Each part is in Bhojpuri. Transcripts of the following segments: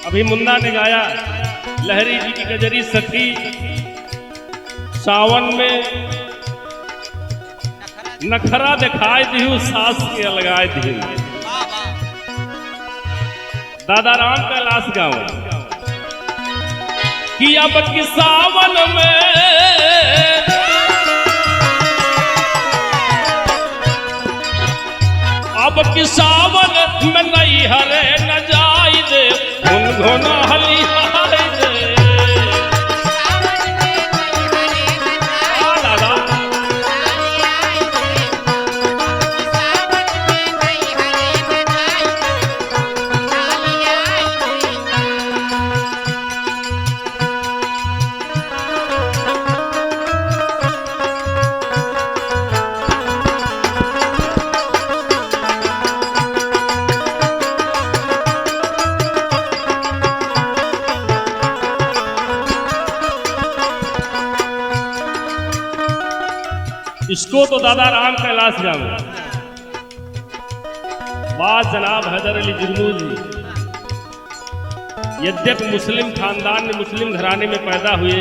अभी मुन्ना ने गाया लहरी जी की कजरी सखी सावन में नखरा दिखाई दी सास के अलगाए दी। दादा राम कैलाश गाँव कि अब की सावन में अब की सावन में नहीं हरे न जाई दे घुन हली हाय दे। इसको तो दादा राम कैलाश गाँव बात जनाब हैदर अली जुगनू जी यद्यपि मुस्लिम खानदान में मुस्लिम घराने में पैदा हुए,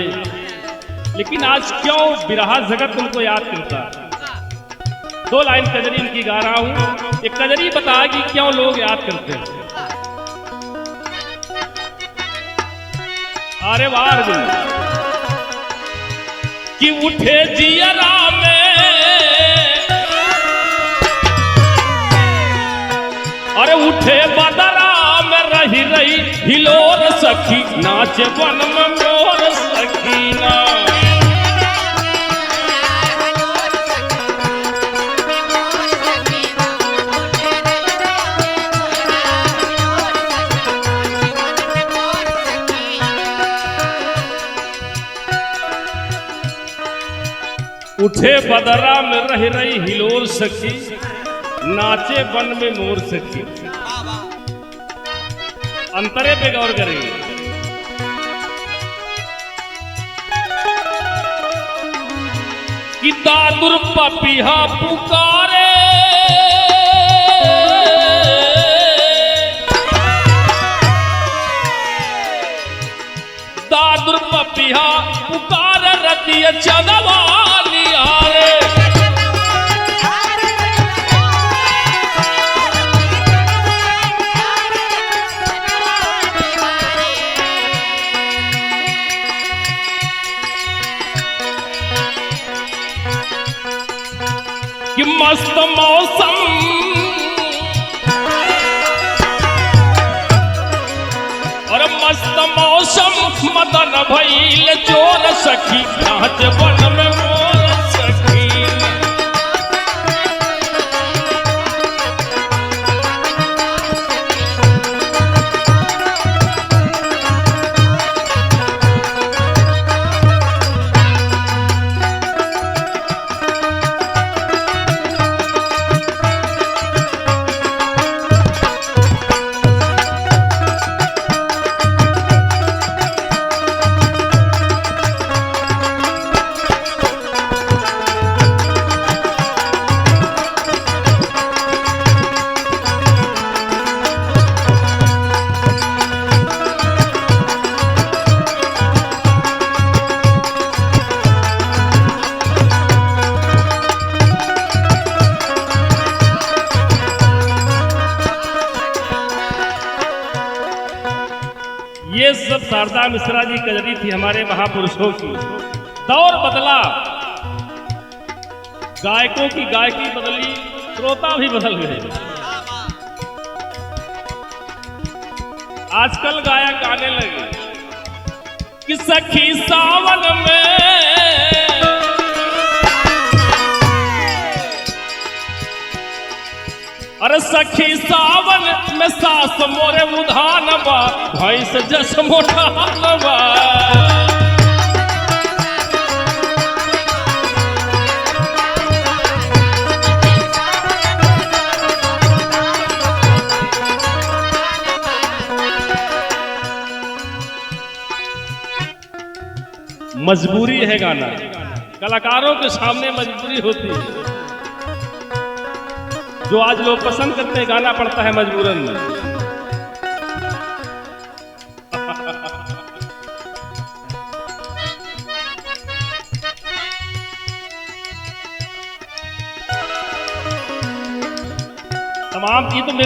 लेकिन आज क्यों बिरहा जगत उनको याद करता। दो लाइन कजरी इनकी गा रहा हूं। एक कजरी बताएगी क्यों लोग याद करते हैं। अरे वाह कि उठे जियरा में अरे उठे बदरा में रही रही हिलोर सखी नाच वन में मोर सखीना। उठे बदरा में रह रही हिलोर सखी नाचे वन में मोर सखी। अंतरे पे गौर करेंगे। कि दादुर पपिहा पुकारे दादुर पपिहा पुकारे रतिया चदवाली आरे। कि मस्त मौसम और मस्त मौसम मदन भइल चोर सखी नाच वन में मोर सखी। ये सब शारदा मिश्रा जी कजरी थी हमारे महापुरुषों की। दौर बदला, गायकों की गायकी बदली, श्रोता भी बदल गए। आजकल गायक गाने लगे कि सखी सावन में अरे सखी सावन में सास मोरे उधान बा भैंस जस मोटान बा। मजबूरी है गाना, कलाकारों के सामने मजबूरी होती है। जो आज लोग पसंद करते हैं गाना पड़ता है मजबूरन में। तमाम ये तो मेरे